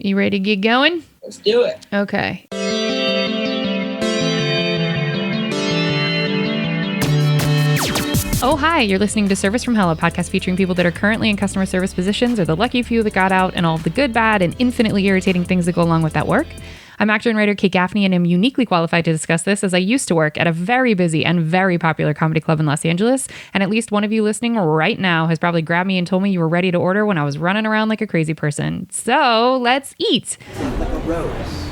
You ready to get going? Let's do it. Okay. Oh, hi. You're listening to Service from Hell, a podcast featuring people that are currently in customer service positions or the lucky few that got out and all the good, bad, and infinitely irritating things that go along with that work. I'm actor and writer Kate Gaffney, and am uniquely qualified to discuss this as I used to work at a very busy and very popular comedy club in Los Angeles. And at least one of you listening right now has probably grabbed me and told me you were ready to order when I was running around like a crazy person. So let's eat. Like a rose.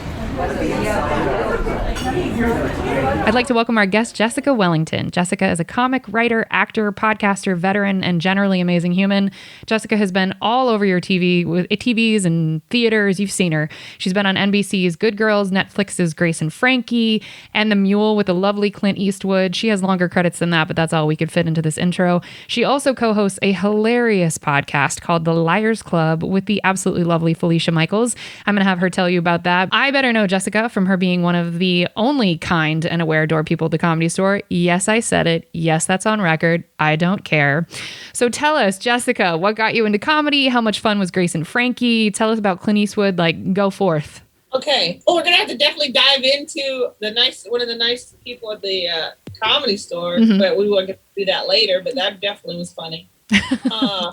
I'd like to welcome our guest, Jessica Wellington. Jessica is a comic, writer, actor, podcaster, veteran, and generally amazing human. Jessica has been all over your TVs and theaters. You've seen her. She's been on NBC's Good Girls, Netflix's Grace and Frankie, and The Mule with the lovely Clint Eastwood. She has longer credits than that, but that's all we could fit into this intro. She also co-hosts a hilarious podcast called The Liars Club with the absolutely lovely Felicia Michaels. I'm going to have her tell you about that. I better know Jessica from her being one of the only kind and aware door people at the Comedy Store. Yes, I said it. Yes, that's on record. I don't care. So tell us, Jessica, what got you into comedy? How much fun was Grace and Frankie? Tell us about Clint Eastwood. Go forth. Okay. Well, we're gonna have to definitely dive into one of the nice people at the Comedy Store, but we will get to do that later. But that definitely was funny.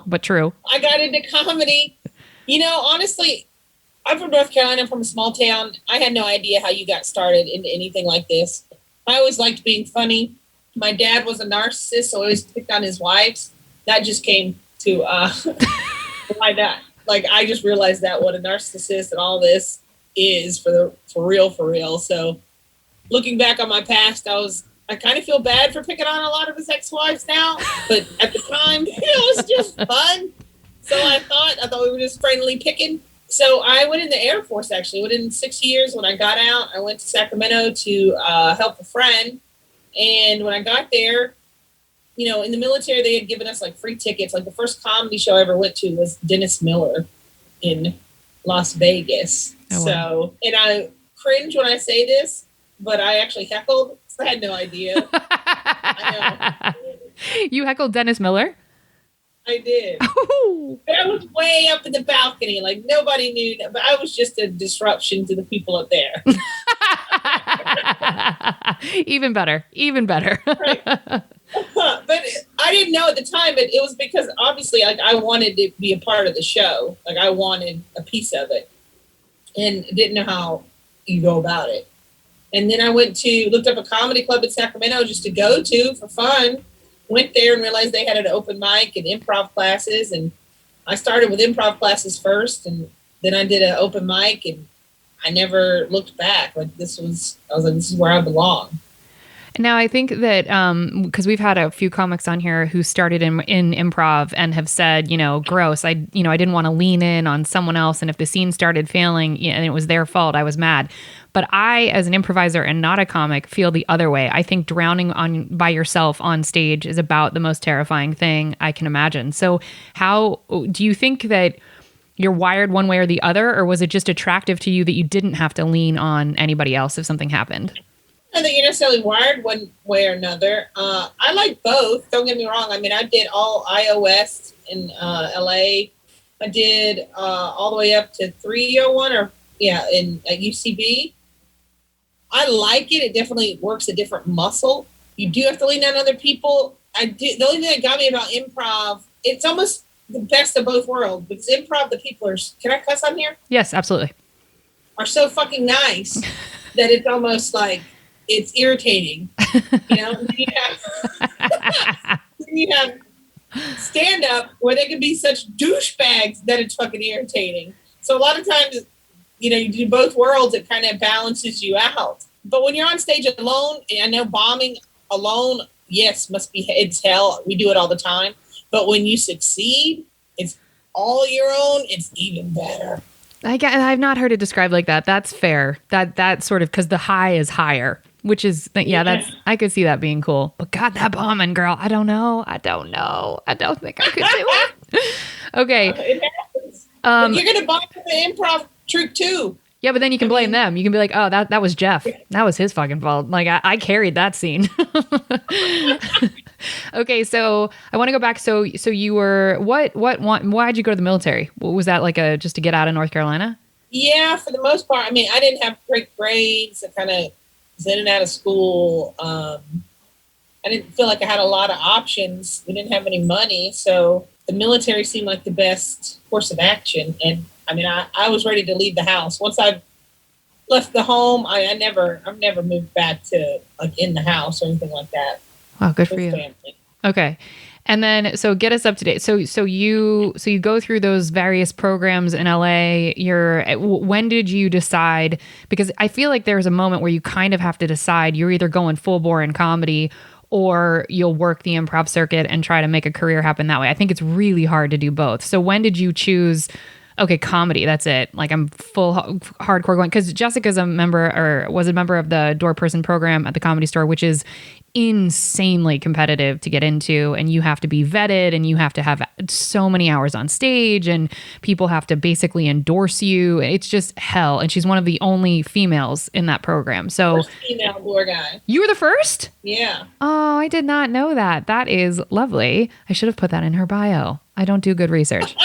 But true. I got into comedy. Honestly, I'm from North Carolina. I'm from a small town. I had no idea how you got started into anything like this. I always liked being funny. My dad was a narcissist, so I always picked on his wives. That just came to why not? I just realized that what a narcissist and all this is for real. So looking back on my past, I kind of feel bad for picking on a lot of his ex-wives now, but at the time, it was just fun. So I thought we were just friendly picking. So I went in the Air Force, actually. Within 6 years, when I got out, I went to Sacramento to help a friend. And when I got there, in the military, they had given us free tickets. The first comedy show I ever went to was Dennis Miller in Las Vegas. Oh, wow. And I cringe when I say this, but I actually heckled. So I had no idea. I know. You heckled Dennis Miller? I did. Oh. But I was way up in the balcony. Nobody knew that. But I was just a disruption to the people up there. Even better. Right. But I didn't know at the time, but it was because obviously I wanted to be a part of the show. I wanted a piece of it and didn't know how you go about it. And then I looked up a comedy club in Sacramento just to go to for fun. Went there and realized they had an open mic and improv classes. And I started with improv classes first. And then I did an open mic and I never looked back. This is where I belong. Now, I think that because we've had a few comics on here who started in improv and have said, gross. I didn't want to lean in on someone else. And if the scene started failing and it was their fault, I was mad. But I, as an improviser and not a comic, feel the other way. I think drowning by yourself on stage is about the most terrifying thing I can imagine. So how do you think that you're wired one way or the other, or was it just attractive to you that you didn't have to lean on anybody else if something happened? I don't think you're necessarily wired one way or another. I like both. Don't get me wrong. I did all iOS in LA. I did all the way up to 301 at UCB. I like it. It definitely works a different muscle. You do have to lean on other people. The only thing that got me about improv, it's almost the best of both worlds. Because improv, the people are, can I cuss on here? Yes, absolutely. Are so fucking nice that it's almost it's irritating. Then you have stand up where they can be such douchebags that it's fucking irritating. So a lot of times, you do both worlds, it kind of balances you out. But when you're on stage alone, I know bombing alone, yes, it's hell. We do it all the time. But when you succeed, it's all your own. It's even better. I've not heard it described like that. That's fair. That sort of, because the high is higher, which is, I could see that being cool. But God, that bombing, girl, I don't know. I don't think I could do it. Okay. It happens. You're going to bomb the improv troupe too. Yeah, but then you can blame them. You can be like, oh, that was Jeff. That was his fucking fault. I carried that scene. Okay, so I want to go back. So you were, why'd you go to the military? Was that just to get out of North Carolina? Yeah, for the most part. I mean, I didn't have great grades. I kind of was in and out of school. I didn't feel like I had a lot of options. We didn't have any money. So the military seemed like the best course of action. And I mean, I was ready to leave the house. Once I left the home, I've never moved back to like in the house or anything like that. Wow, good for you. Family. Okay. And then, so get us up to date. So you go through those various programs in LA. When did you decide? Because I feel like there's a moment where you kind of have to decide you're either going full bore in comedy or you'll work the improv circuit and try to make a career happen that way. I think it's really hard to do both. So when did you choose, okay, comedy, that's it. Like I'm full hardcore going, because Jessica's a member or was a member of the door person program at the Comedy Store, which is insanely competitive to get into, and you have to be vetted and you have to have so many hours on stage and people have to basically endorse you. It's just hell. And she's one of the only females in that program. So first female door guy. You were the first? Yeah. Oh, I did not know that. That is lovely. I should have put that in her bio. I don't do good research.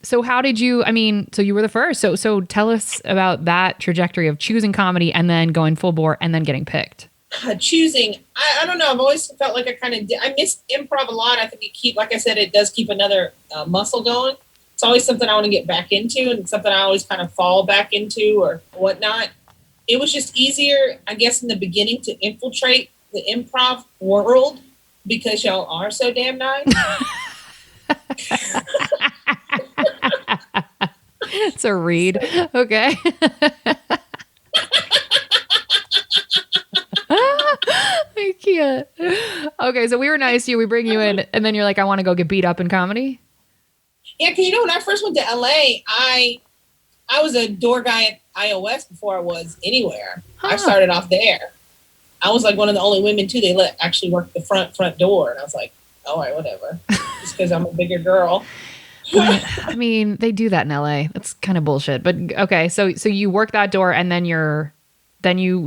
So how did you, so you were the first. So tell us about that trajectory of choosing comedy and then going full bore and then getting picked. Choosing, I don't know. I've always felt like I miss improv a lot. I think like I said, it does keep another muscle going. It's always something I want to get back into and something I always kind of fall back into or whatnot. It was just easier, I guess, in the beginning to infiltrate the improv world because y'all are so damn nice. It's a read. Okay. I can't. Okay, so we were nice to you. We bring you in, and then you're like, I want to go get beat up in comedy? Yeah, because when I first went to LA, I was a door guy at iOS before I was anywhere. I started off there. I was like one of the only women, too. They let actually work the front door. And I was like, all right, whatever. Just because I'm a bigger girl. They do that in LA. That's kind of bullshit. But okay, so you work that door and then you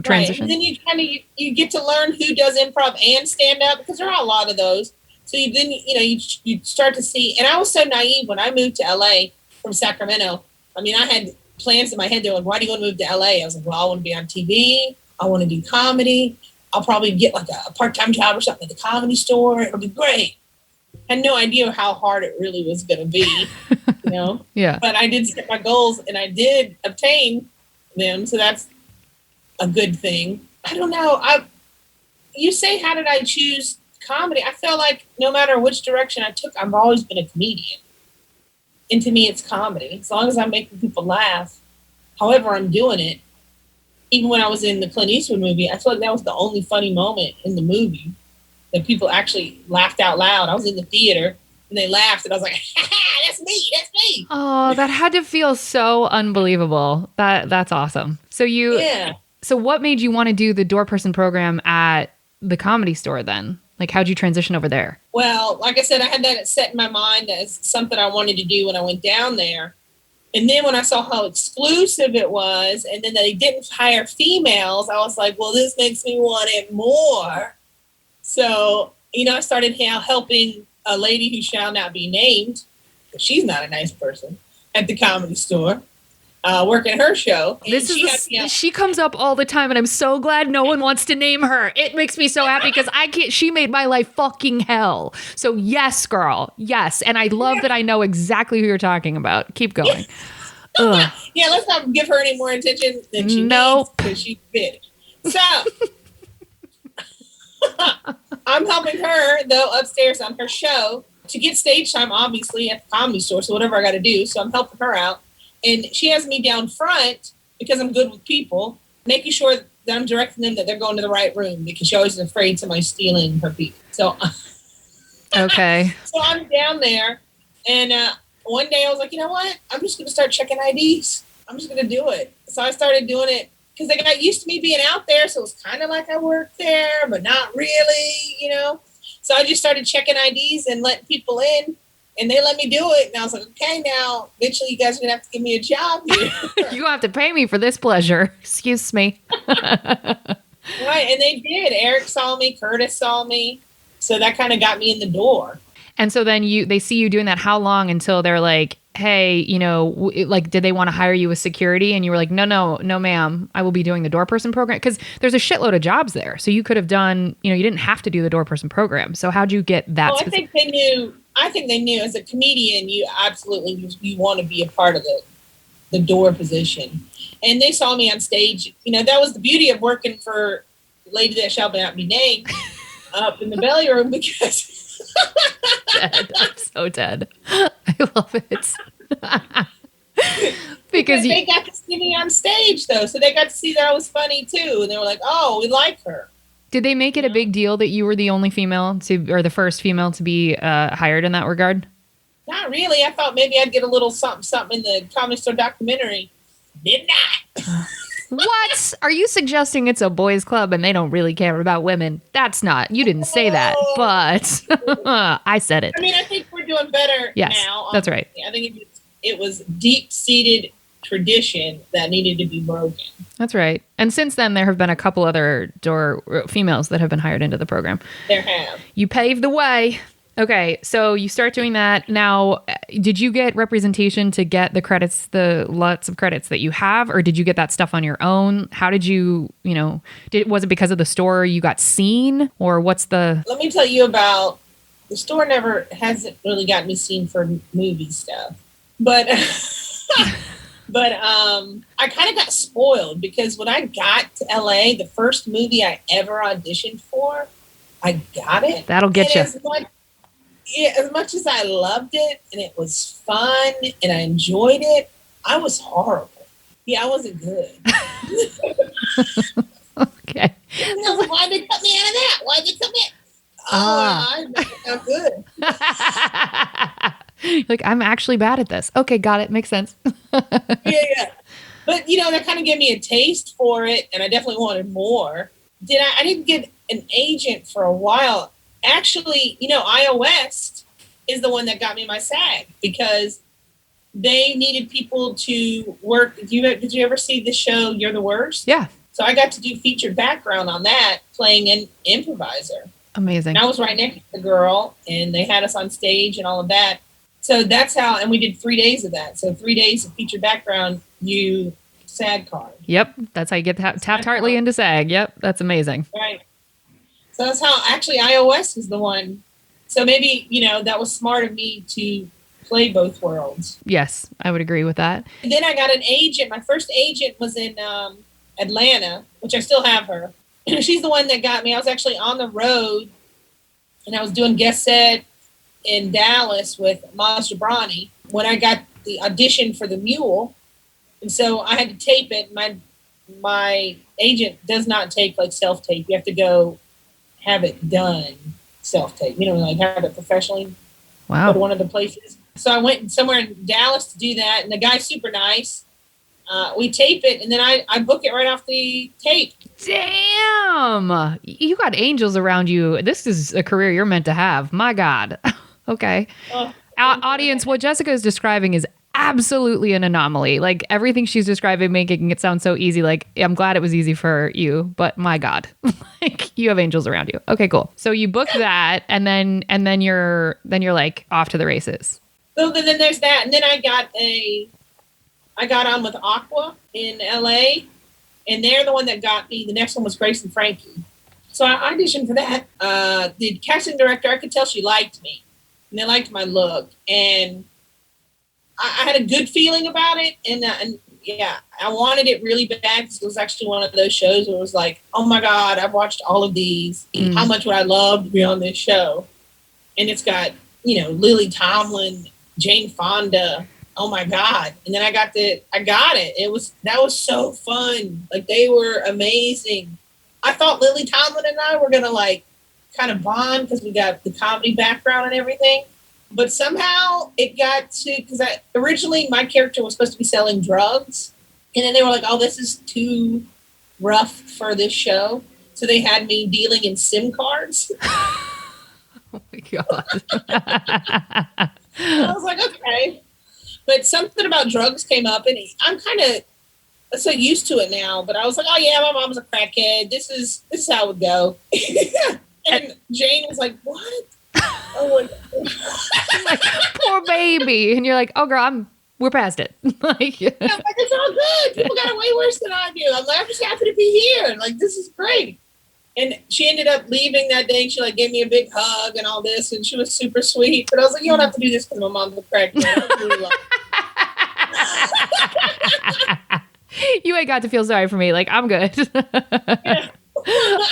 transition. Right. And then you get to learn who does improv and stand up because there are a lot of those. So you start to see. And I was so naive when I moved to LA from Sacramento. I had plans in my head. They're like, why do you want to move to LA? I was like, well, I want to be on TV. I want to do comedy. I'll probably get like a part-time job or something at the Comedy Store. It'll be great. I had no idea how hard it really was going to be, Yeah. But I did set my goals and I did obtain them. So that's a good thing. I don't know. You say, how did I choose comedy? I feel like no matter which direction I took, I've always been a comedian. And to me, it's comedy. As long as I'm making people laugh, however I'm doing it. Even when I was in the Clint Eastwood movie, I feel like that was the only funny moment in the movie that people actually laughed out loud. I was in the theater and they laughed and I was like, that's me. Oh, that had to feel so unbelievable. That's awesome. So what made you want to do the door person program at the Comedy Store then? Like, how'd you transition over there? Well, like I said, I had that set in my mind as something I wanted to do when I went down there. And then when I saw how exclusive it was, and then they didn't hire females, I was like, well, this makes me want it more. So, I started helping a lady who shall not be named, because she's not a nice person, at the Comedy Store, working her show. She comes up all the time, and I'm so glad no one wants to name her. It makes me so happy because she made my life fucking hell. So yes, girl, yes. And I love that I know exactly who you're talking about. Keep going. Yeah, let's not give her any more attention than she needs because she's bitch. So I'm helping her, though, upstairs on her show to get stage time, obviously, at the Comedy Store. So whatever I got to do. So I'm helping her out. And she has me down front because I'm good with people, making sure that I'm directing them that they're going to the right room because she always is afraid somebody's stealing her people. So, okay. So I'm down there. And one day I was like, you know what? I'm just going to start checking IDs. I'm just going to do it. So I started doing it because they got used to me being out there. So it was kind of like I worked there, but not really, So I just started checking IDs and letting people in. And they let me do it. And I was like, okay, now, eventually you guys are going to have to give me a job here. You have to pay me for this pleasure. Excuse me. Right. And they did. Eric saw me. Curtis saw me. So that kind of got me in the door. And so then they see you doing that. How long until they're like, hey, like, did they want to hire you as security? And you were like, no, ma'am, I will be doing the door person program. Because there's a shitload of jobs there. So you could have done, you didn't have to do the door person program. So how'd you get that? I think they knew. As a comedian, you absolutely, you want to be a part of the door position. And they saw me on stage. That was the beauty of working for Lady That Shall Not Be Named up in the belly room, because dead. I'm so dead. I love it. because they got to see me on stage, though, so they got to see that I was funny too, and they were like, "Oh, we like her." Did they make it a big deal that you were the only female or the first female to be hired in that regard? Not really. I thought maybe I'd get a little something in the Comedy Store documentary. Did not. What? Are you suggesting it's a boys' club and they don't really care about women? That's not. You didn't say that, but I said it. I mean, I think we're doing better now. That's right. I think it was deep-seated tradition that needed to be broken. That's right. And since then, there have been a couple other females that have been hired into the program. There have. You paved the way. Okay, so you start doing that. Now, did you get representation to get the credits, the lots of credits that you have, or did you get that stuff on your own? How did you, was it because of the store you got seen, or what's the... Let me tell you about, the store hasn't really gotten me seen for movie stuff, but... But I kind of got spoiled, because when I got to LA, the first movie I ever auditioned for, I got it. That'll get you. As much as I loved it and it was fun and I enjoyed it, I was horrible. Yeah, I wasn't good. Okay. Why'd they cut me out of that? Why'd they cut me out? I'm good. Like, I'm actually bad at this. Okay, got it. Makes sense. Yeah. But, that kind of gave me a taste for it, and I definitely wanted more. I didn't get an agent for a while. Actually, iOS is the one that got me my SAG, because they needed people to work. Did you ever see the show You're the Worst? Yeah. So I got to do featured background on that, playing an improviser. Amazing. And I was right next to the girl, and they had us on stage and all of that. So that's how, and we did 3 days of that. So 3 days of featured background, you SAG card. Yep. That's how you get Taft-Hartley into SAG. Yep. That's amazing. Right. So that's how actually iOS is the one. So maybe, that was smart of me to play both worlds. Yes, I would agree with that. And then I got an agent. My first agent was in Atlanta, which I still have her. She's the one that got me. I was actually on the road, and I was doing guest set in Dallas with Maz Jobrani when I got the audition for The Mule. And so I had to tape it. My agent does not take like self-tape. You have to go have it done self-tape. Like have it professionally. Wow. Go to one of the places. So I went somewhere in Dallas to do that, and the guy's super nice. We tape it, and then I book it right off the tape. Damn! You got angels around you. This is a career you're meant to have. My God. Okay. Audience, what Jessica is describing is absolutely an anomaly. Like, everything she's describing, making it sound so easy. Like, I'm glad it was easy for you, but my God, like, you have angels around you. Okay, cool. So you book that, and then you're like off to the races. So then there's that, and then I got on with Aqua in LA, and they're the one that got me. The next one was Grace and Frankie. So I auditioned for that. The casting director, I could tell she liked me, and they liked my look, and I had a good feeling about it. And yeah, I wanted it really bad, because it was actually one of those shows where it was like, oh my God, I've watched all of these. How much would I love to be on this show? And it's got, Lily Tomlin, Jane Fonda. Oh my God. And then I got it. That was so fun. Like, they were amazing. I thought Lily Tomlin and I were going to like kind of bond, because we got the comedy background and everything. But somehow it got to, because originally my character was supposed to be selling drugs. And then they were like, oh, this is too rough for this show. So they had me dealing in SIM cards. Oh my God. I was like, okay. But something about drugs came up, and I'm kind of so used to it now. But I was like, oh yeah, my mom's a crackhead. This is how it would go. And Jane was like, what? Oh Like, poor baby. And you're like, oh, girl, we're past it. Like, yeah, like, it's all good. People got it way worse than I do. I'm like, I'm just happy to be here. Like, this is great. And she ended up leaving that day. She like gave me a big hug and all this, and she was super sweet. But I was like, you don't have to do this because my mom's a pregnant. You ain't got to feel sorry for me. Like, I'm good. Yeah.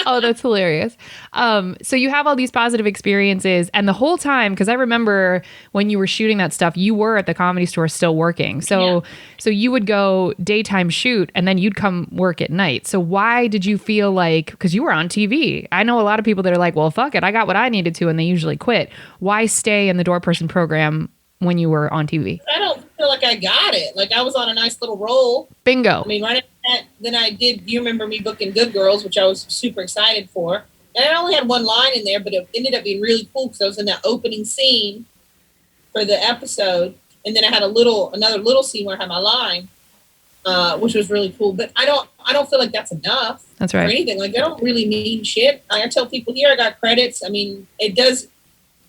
Oh, that's hilarious. So you have all these positive experiences, and the whole time, because I remember when you were shooting that stuff, you were at the Comedy Store still working. So you would go daytime shoot, and then you'd come work at night. So why did you feel like, because you were on TV? I know a lot of people that are like, well, fuck it, I got what I needed to, and they usually quit. Why stay in the door person program when you were on TV? I don't feel like I got it. Like, I was on a nice little roll. Bingo. I mean, right after that, then I did, you remember me booking Good Girls, which I was super excited for. And I only had one line in there, but it ended up being really cool because I was in that opening scene for the episode. And then I had another little scene where I had my line, which was really cool. But I don't feel like that's enough. That's right. For anything. Like, I don't really mean shit. I tell people here I got credits. I mean, it does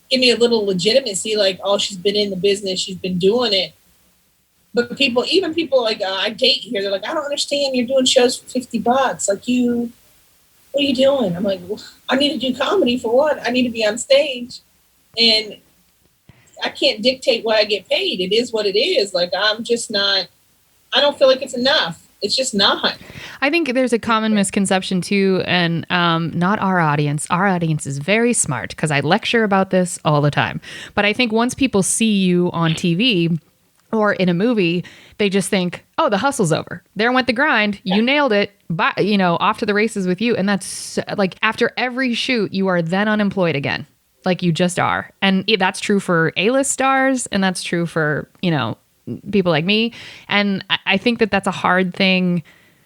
give me a little legitimacy, like, oh, she's been in the business, she's been doing it. But people like I date here, they're like, I don't understand, you're doing shows for $50. Like, what are you doing? I'm like, well, I need to do comedy for one. I need to be on stage, and I can't dictate what I get paid. It is what it is. Like, I'm just not. I don't feel like it's enough. It's just not. I think there's a common misconception too, and not our audience. Our audience is very smart because I lecture about this all the time. But I think once people see you on TV or in a movie, they just think, oh, the hustle's over. There went the grind. You nailed it. Bye, off to the races with you. And that's like, after every shoot, you are then unemployed again. Like, you just are. And that's true for A-list stars, and that's true for, people like me. And I think that that's a hard thing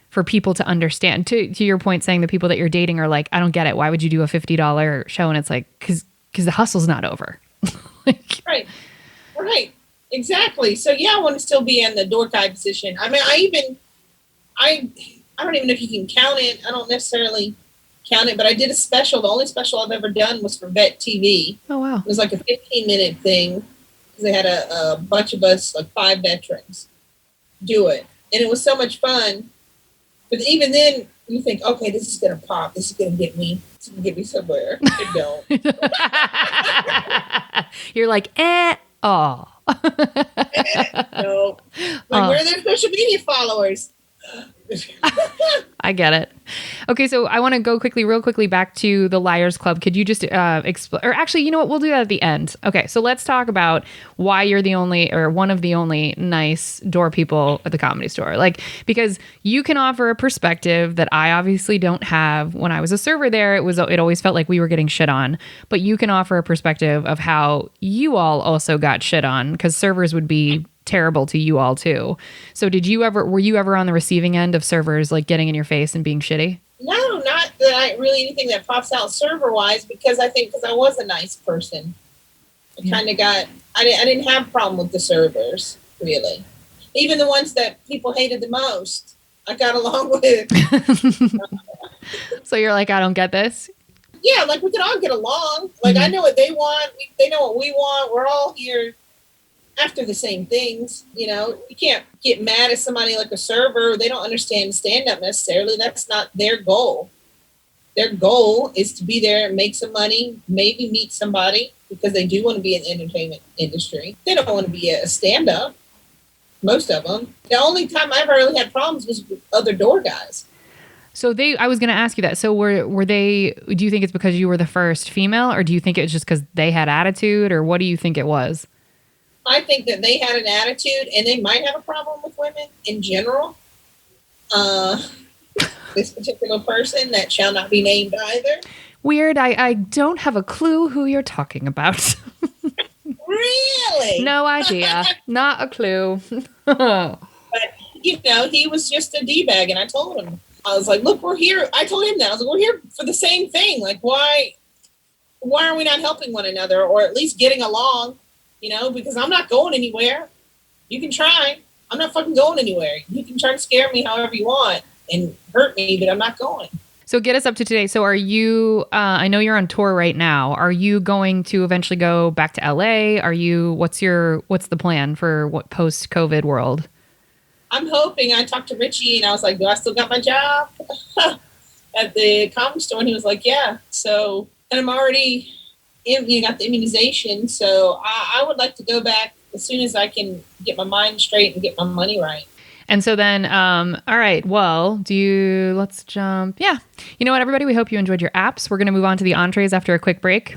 for people to understand. To your point, saying the people that you're dating are like, I don't get it. Why would you do a $50 show? And it's like, because the hustle's not over. Like, right. Exactly. So yeah, I want to still be in the door guy position. I mean, I don't even know if you can count it. I don't necessarily count it, but I did a special. The only special I've ever done was for Vet TV. Oh, wow. It was like a 15-minute thing. They had a bunch of us, like 5 veterans, do it. And it was so much fun. But even then, you think, okay, this is going to pop. This is going to get me. This is going to get me somewhere. It don't. You're like, oh. No. Like, where are their social media followers? I get it. Okay, so I want to go real quickly back to the Liars Club. Could you just explain? Or actually, you know what? We'll do that at the end. Okay, so let's talk about why you're the only, or one of the only nice door people at the Comedy Store. Like, because you can offer a perspective that I obviously don't have. When I was a server there, it always felt like we were getting shit on. But you can offer a perspective of how you all also got shit on, because servers would be terrible to you all too. So were you ever on the receiving end of servers like getting in your face and being shitty? No, not that anything that pops out server wise, because I was a nice person. I didn't have a problem with the servers, really. Even the ones that people hated the most, I got along with. So you're like, I don't get this? Yeah, like, we could all get along. Like, I know what they want. They know what we want. We're all here after the same things. You can't get mad at somebody like a server. They don't understand stand-up necessarily. That's not their goal. Their goal is to be there and make some money, maybe meet somebody, because they do want to be in the entertainment industry. They don't want to be a stand-up, most of them. The only time I ever really had problems was with other door guys. So I was going to ask you that. So were they, do you think it's because you were the first female, or do you think it was just because they had attitude, or what do you think it was? I think that they had an attitude, and they might have a problem with women in general. This particular person that shall not be named either. Weird. I don't have a clue who you're talking about. Really? No idea. Not a clue. But, he was just a D-bag, and I told him. I was like, look, we're here. I told him that. I was like, we're here for the same thing. Like, why are we not helping one another, or at least getting along? Because I'm not going anywhere. You can try. I'm not fucking going anywhere. You can try to scare me however you want and hurt me, but I'm not going. So get us up to today. So are you, I know you're on tour right now. Are you going to eventually go back to LA? What's the plan for what post-COVID world? I'm hoping. I talked to Richie and I was like, do I still got my job at the comic store? And he was like, yeah. So, and I'm already got the immunization. So I would like to go back as soon as I can get my mind straight and get my money right. And so then, all right, well, let's jump. Yeah. You know what, everybody, we hope you enjoyed your apps. We're going to move on to the entrees after a quick break.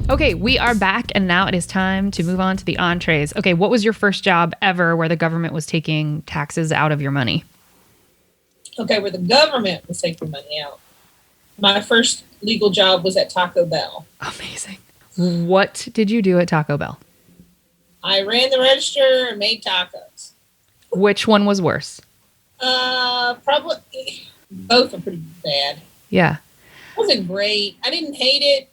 Okay, we are back, and now it is time to move on to the entrees. Okay, what was your first job ever where the government was taking taxes out of your money? Okay, where the government was taking money out. My first legal job was at Taco Bell. Amazing. What did you do at Taco Bell? I ran the register and made tacos. Which one was worse? Probably both are pretty bad. Yeah. It wasn't great. I didn't hate it.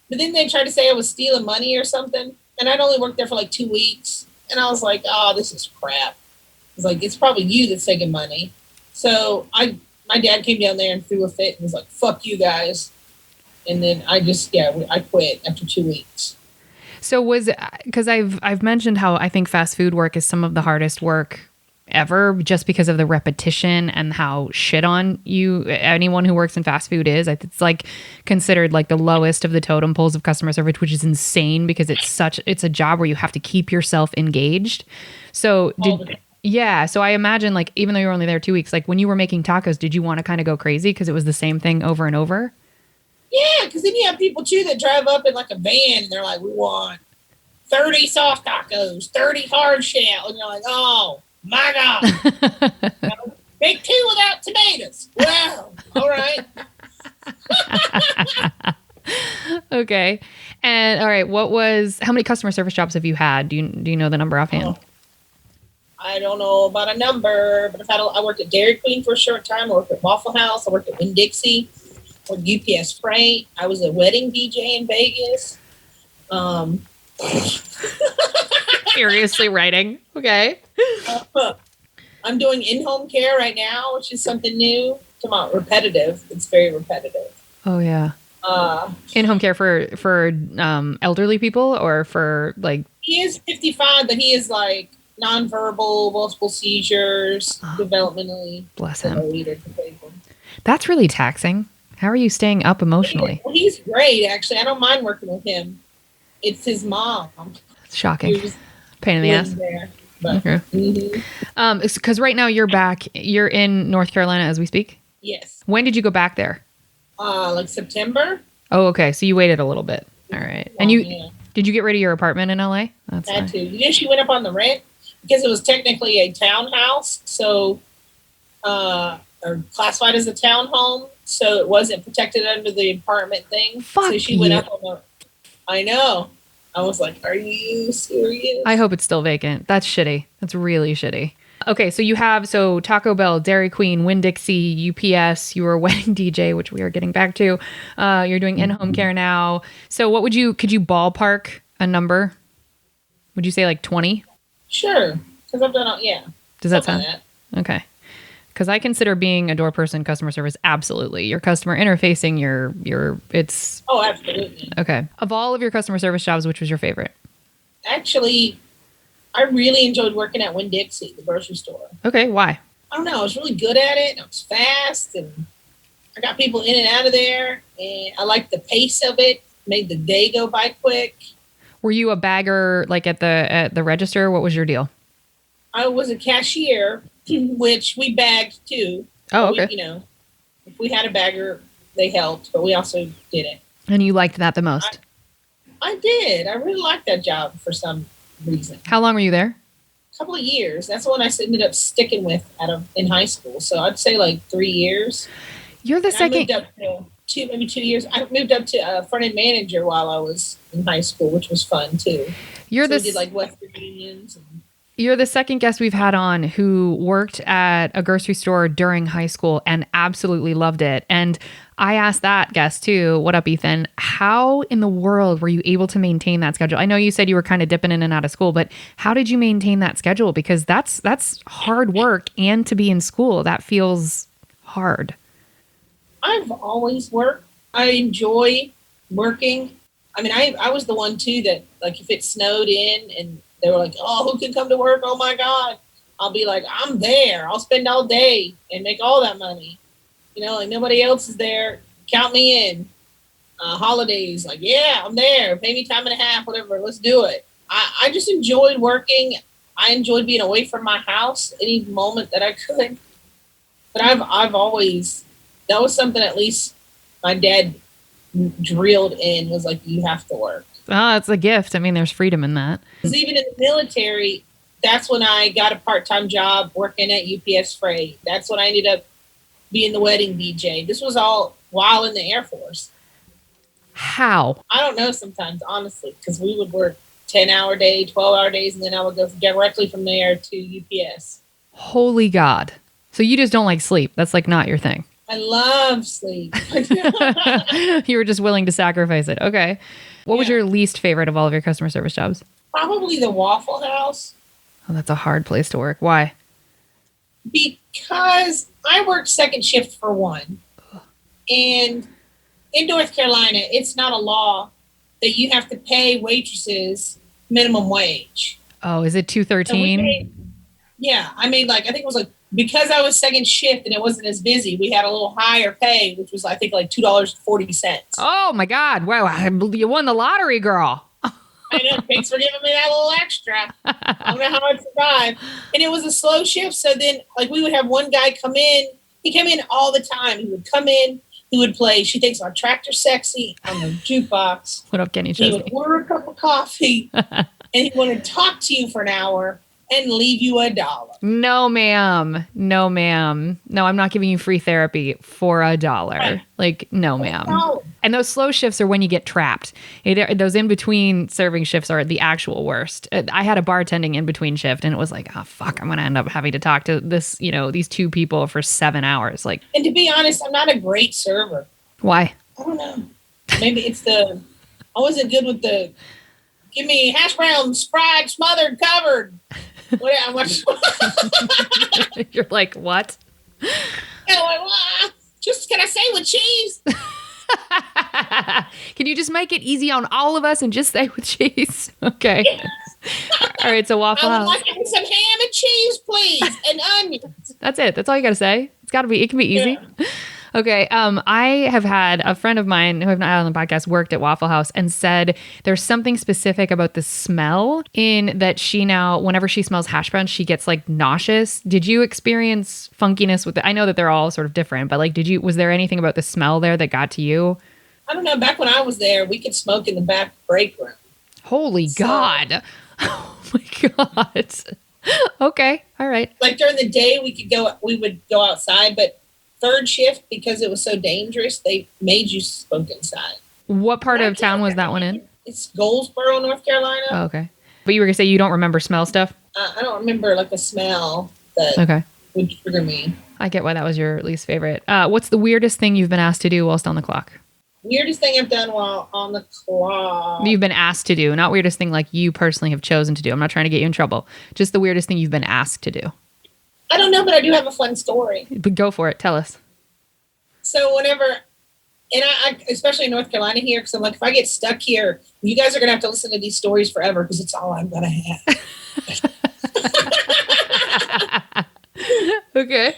But then they tried to say I was stealing money or something. And I'd only worked there for like 2 weeks. And I was like, oh, this is crap. It's like, it's probably you that's taking money. So my dad came down there and threw a fit and was like, fuck you guys. And then I quit after 2 weeks. So because I've mentioned how I think fast food work is some of the hardest work ever, just because of the repetition and how shit on you anyone who works in fast food is. It's like considered like the lowest of the totem poles of customer service, which is insane because it's a job where you have to keep yourself engaged. So so I imagine, like, even though you were only there 2 weeks, like when you were making tacos, did you want to kind of go crazy because it was the same thing over and over? Yeah, because then you have people too that drive up in like a van and they're like, we want 30 soft tacos, 30 hard shell. And you're like, oh my God. Make 2 without tomatoes. Wow. All right. Okay. And all right, how many customer service jobs have you had? Do you know the number offhand? I don't know about a number, but I worked at Dairy Queen for a short time. I worked at Waffle House. I worked at Winn-Dixie. Or UPS Freight. I was a wedding DJ in Vegas. Seriously writing. Okay. I'm doing in-home care right now, which is something new. Come on, repetitive. It's very repetitive. Oh yeah. In-home care for elderly people or for like. He is 55, but he is like nonverbal, multiple seizures, developmentally. Bless him. That's really taxing. How are you staying up emotionally? Well, he's great, actually. I don't mind working with him. It's his mom. It's shocking. Pain in the ass. There, but, because right now you're in North Carolina as we speak? Yes. When did you go back there? Like September. Oh, okay. So you waited a little bit. All right. And did you get rid of your apartment in LA? That's had to. You know, she went up on the rent because it was technically a townhouse. So, or classified as a townhome. So it wasn't protected under the apartment thing. So she went up on I know. I was like, are you serious? I hope it's still vacant. That's shitty. That's really shitty. Okay, so you have Taco Bell, Dairy Queen, Winn-Dixie, UPS, you were a wedding DJ, which we are getting back to. You're doing in-home care now. So could you ballpark a number? Would you say like 20? Sure. Because I've done Does that sound? Okay. Because I consider being a door person customer service absolutely. Your customer interfacing, it's... Oh, absolutely. Okay. Of all of your customer service jobs, which was your favorite? Actually, I really enjoyed working at Winn-Dixie, the grocery store. Okay, why? I don't know. I was really good at it. And I was fast, and I got people in and out of there, and I liked the pace of it. Made the day go by quick. Were you a bagger, like at the register? What was your deal? I was a cashier, which we bagged too. Oh, okay. If we had a bagger, they helped, but we also did it. And you liked that the most? I did. I really liked that job for some reason. How long were you there? A couple of years. That's the one I ended up sticking with in high school. So I'd say like 3 years. You're the second. I moved up to maybe 2 years. I moved up to front end manager while I was in high school, which was fun too. We did like Western Unions. You're the second guest we've had on who worked at a grocery store during high school and absolutely loved it. And I asked that guest too. What up, Ethan? How in the world were you able to maintain that schedule? I know you said you were kind of dipping in and out of school, but how did you maintain that schedule? Because that's hard work, and to be in school, that feels hard. I've always worked. I enjoy working. I mean, I was the one too that, like, if it snowed in and they were like, "Oh, who can come to work? Oh my God." I'll be like, "I'm there. I'll spend all day and make all that money." Like nobody else is there. Count me in. Holidays, like, yeah, I'm there. Pay me time and a half, whatever. Let's do it. I just enjoyed working. I enjoyed being away from my house any moment that I could. But I've always, that was something at least my dad drilled in, was like, you have to work. Oh, it's a gift. I mean, there's freedom in that. Because even in the military, that's when I got a part-time job working at UPS Freight. That's when I ended up being the wedding DJ. This was all while in the Air Force. How? I don't know sometimes, honestly, because we would work 10-hour day, 12-hour days, and then I would go directly from there to UPS. Holy God. So you just don't like sleep. That's like not your thing. I love sleep. You were just willing to sacrifice it. Okay. What was your least favorite of all of your customer service jobs? Probably the Waffle House. Oh, that's a hard place to work. Why? Because I worked second shift for one. And in North Carolina, it's not a law that you have to pay waitresses minimum wage. Oh, is it $2.13? Yeah. I made I think it was because I was second shift and it wasn't as busy, we had a little higher pay, which was, I think, like $2.40. Oh, my God. Wow. You won the lottery, girl. I know. Thanks for giving me that little extra. I don't know how I'd survive. And it was a slow shift. So then, we would have one guy come in. He came in all the time. He would come in. He would play She Thinks Our Tractor Sexy on the jukebox. What up, Kenny? He would order a cup of coffee. And he wanted to talk to you for an hour and leave you $1. No, ma'am. No, ma'am. No, I'm not giving you free therapy for $1. Right. No, ma'am. No. And those slow shifts are when you get trapped. Those in-between serving shifts are the actual worst. I had a bartending in-between shift, and it was like, oh, fuck, I'm going to end up having to talk to these two people for 7 hours. And to be honest, I'm not a great server. Why? I don't know. Maybe it's I wasn't good with give me hash browns, fried, smothered, covered. You're like, what? Just, can I say with cheese? Can you just make it easy on all of us and just say with cheese? Okay. Yeah. All right, so Waffle House. I would like some ham and cheese, please, and onions. That's it. That's all you got to say. It can be easy. Yeah. Okay. I have had a friend of mine who I've not had on the podcast worked at Waffle House and said there's something specific about the smell in that she now, whenever she smells hash browns, she gets nauseous. Did you experience funkiness with it? I know that they're all sort of different, but was there anything about the smell there that got to you? I don't know. Back when I was there, we could smoke in the back break room. Holy God. Oh my God. Okay. All right. During the day, we would go outside, but third shift, because it was so dangerous, they made you smoke inside. What part of town was that one in? It's Goldsboro, North Carolina. Oh, okay. But you were going to say you don't remember smell stuff? I don't remember a smell that would trigger me. I get why that was your least favorite. What's the weirdest thing you've been asked to do whilst on the clock? Weirdest thing I've done while on the clock. You've been asked to do, not weirdest thing you personally have chosen to do. I'm not trying to get you in trouble. Just the weirdest thing you've been asked to do. I don't know, but I do have a fun story. But go for it. Tell us. So whenever, and I especially in North Carolina here, because I'm if I get stuck here, you guys are going to have to listen to these stories forever because it's all I'm going to have. Okay.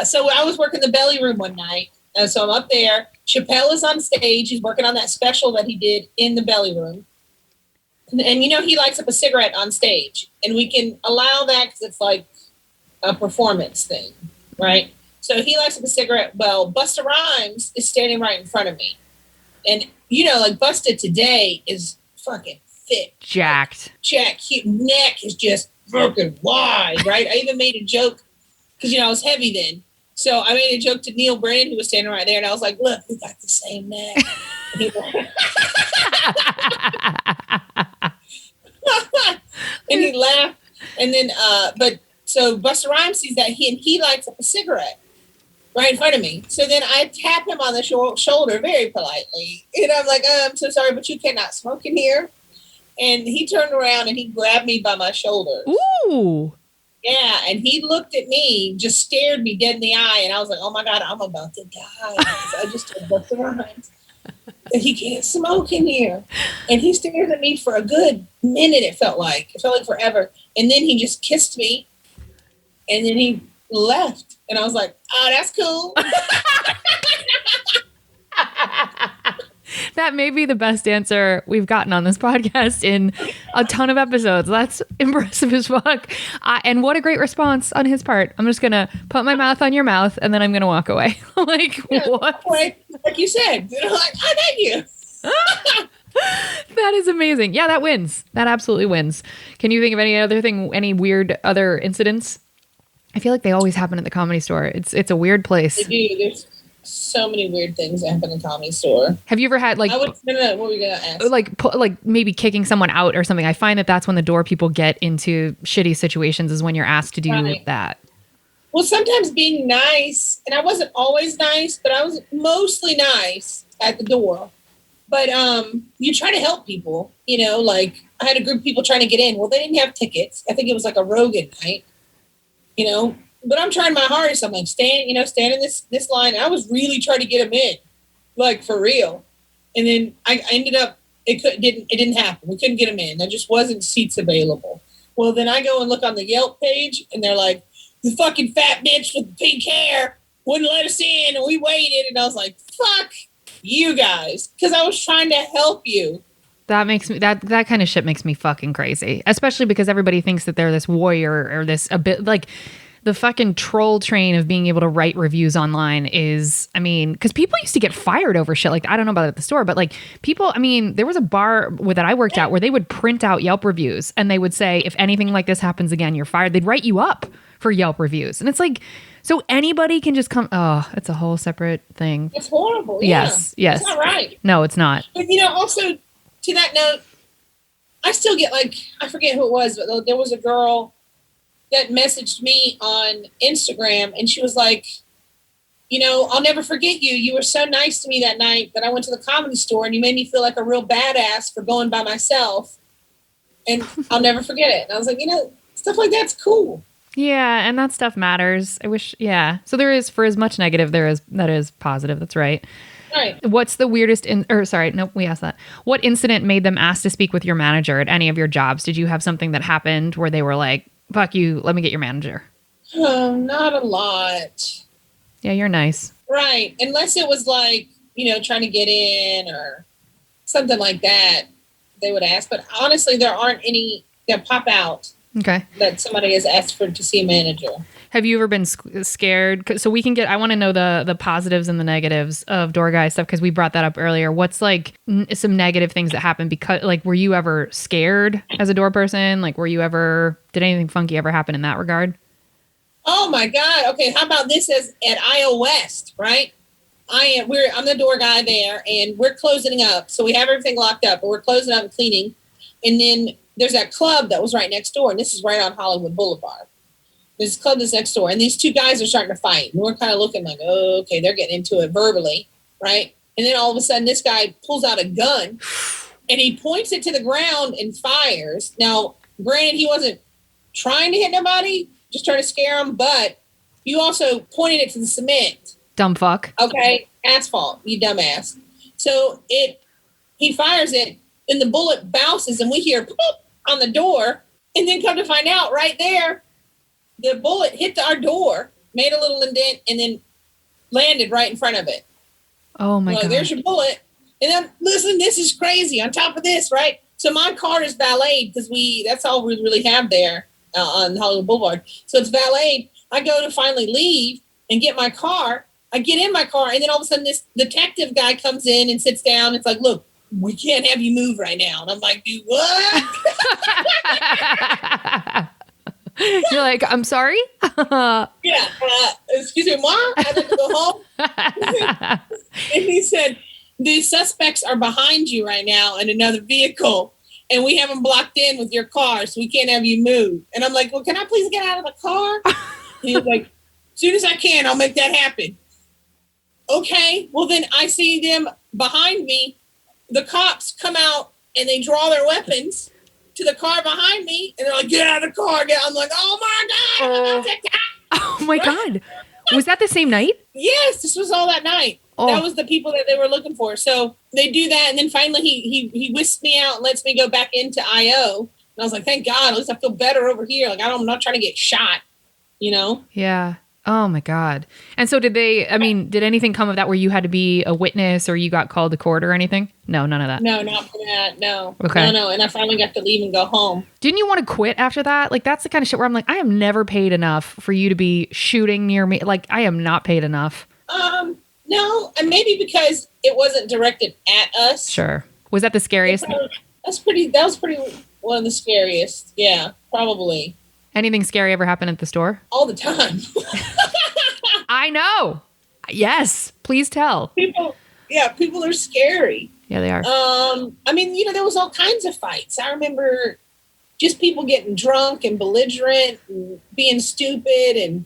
So I was working the belly room one night. So I'm up there. Chappelle is on stage. He's working on that special that he did in the belly room. And he lights up a cigarette on stage. And we can allow that because it's a performance thing, right? So he lights up a cigarette. Well, Busta Rhymes is standing right in front of me. And, Busta today is fucking thick. Jacked. His neck is just fucking wide, right? I even made a joke because, I was heavy then. So I made a joke to Neil Brennan, who was standing right there. And I was like, look, we got the same neck. And he laughed. And then, so Busta Rhymes sees that he lights up a cigarette. right in front of me. So then I tap him on the shoulder very politely. And I'm like, I'm so sorry, but you cannot smoke in here. And he turned around and he grabbed me by my shoulders. Ooh. Yeah, and he looked at me, just stared me dead in the eye, and I was like, oh my God, I'm about to die. I just told both of rhymes that he can't smoke in here. And he stared at me for a good minute, it felt like. It felt like forever. And then he just kissed me, and then he left. And I was like, oh, that's cool. That may be the best answer we've gotten on this podcast in a ton of episodes. That's impressive as fuck. And what a great response on his part. I'm just going to put my mouth on your mouth and then I'm going to walk away. Like, yeah, what? Like you said, like, oh, thank you. That is amazing. Yeah, that wins. That absolutely wins. Can you think of any weird other incidents? I feel like they always happen at the Comedy Store. It's a weird place. They do. There's so many weird things that happen in the Comedy Store. Have you ever had like? What were we gonna ask? Like maybe kicking someone out or something. I find that that's when the door people get into shitty situations is when you're asked to do that. Well, sometimes being nice, and I wasn't always nice, but I was mostly nice at the door. But you try to help people. Like I had a group of people trying to get in. Well, they didn't have tickets. I think it was like a Rogan night. But I'm trying my hardest. I'm like, stand in this line. I was really trying to get them in, like for real. And then I ended up, it didn't happen. We couldn't get them in. There just wasn't seats available. Well, then I go and look on the Yelp page and they're like, the fucking fat bitch with the pink hair wouldn't let us in. And we waited. And I was like, fuck you guys. Cause I was trying to help you. That makes me that kind of shit makes me fucking crazy, especially because everybody thinks that they're this warrior or this a bit like the fucking troll train of being able to write reviews online is, I mean, because people used to get fired over shit. Like, I don't know about it at the store, but like people, I mean, there was a bar that I worked at where they would print out Yelp reviews and they would say, if anything like this happens again, you're fired. They'd write you up for Yelp reviews. And it's like, so anybody can just come. Oh, it's a whole separate thing. It's horrible. Yeah. Yes. It's not right. No, it's not. But, also to that note, I still get like, I forget who it was, but there was a girl that messaged me on Instagram and she was like, I'll never forget you. You were so nice to me that night that I went to the Comedy Store and you made me feel like a real badass for going by myself. And I'll never forget it. And I was like, stuff like that's cool. Yeah. And that stuff matters. I wish. Yeah. So there is, for as much negative that is positive. That's right. Right. What's the weirdest we asked that. What incident made them ask to speak with your manager at any of your jobs? Did you have something that happened where they were like, fuck you, let me get your manager? Not a lot. Yeah, you're nice. Right. Unless it was like, trying to get in or something like that, they would ask. But honestly, there aren't any that pop out. Okay. That somebody has asked to see a manager. Have you ever been scared? So I want to know the positives and the negatives of door guy stuff because we brought that up earlier. What's like some negative things that happen because like, were you ever scared as a door person? Like, did anything funky ever happen in that regard? Oh my God. Okay. How about this as at IO West, right? I'm the door guy there and we're closing up. So we have everything locked up, but we're closing up and cleaning. And then there's that club that was right next door. And this is right on Hollywood Boulevard. There's a club that's next door. And these two guys are starting to fight. And we're kind of looking like, oh, okay, they're getting into it verbally. Right. And then all of a sudden this guy pulls out a gun and he points it to the ground and fires. Now, granted, he wasn't trying to hit nobody, just trying to scare them. But you also pointed it to the cement. Dumb fuck. Okay. Asphalt, you dumbass. So he fires it and the bullet bounces and we hear poop on the door. And then come to find out right there, the bullet hit our door, made a little indent, and then landed right in front of it. Oh my God. There's your bullet. And then, listen, this is crazy. On top of this, right? So my car is valeted because that's all we really have there on Hollywood Boulevard. So it's valeted. I go to finally leave and get my car. I get in my car, and then all of a sudden this detective guy comes in and sits down. It's like, look, we can't have you move right now. And I'm like, dude, what? You're like, I'm sorry? Yeah. Excuse me, Mom? I'd like to go home. And he said, the suspects are behind you right now in another vehicle. And we have them blocked in with your car, so we can't have you move. And I'm like, well, can I please get out of the car? And he was like, as soon as I can, I'll make that happen. okay, well then I see them behind me. The cops come out and they draw their weapons to the car behind me, and they're like, "Get out of the car!" I'm like, "Oh my god, I'm about to die!" Oh my God. Was that the same night? Yes, this was all that night. Oh. That was the people that they were looking for. So they do that, and then finally he whisks me out and lets me go back into IO. And I was like, "Thank God, at least I feel better over here. Like I'm not trying to get shot, you know." Yeah. Oh my God. And so did anything come of that where you had to be a witness or you got called to court or anything? No, none of that. No, not for that. No. Okay. No. And I finally got to leave and go home. Didn't you want to quit after that? Like, that's the kind of shit where I'm like, I am never paid enough for you to be shooting near me. Like, I am not paid enough. No, and maybe because it wasn't directed at us. Sure. Was that the scariest? That was pretty one of the scariest. Yeah, probably. Anything scary ever happen at the store? All the time. I know. Yes. Please tell. People are scary. Yeah, they are. I mean, there was all kinds of fights. I remember just people getting drunk and belligerent and being stupid. And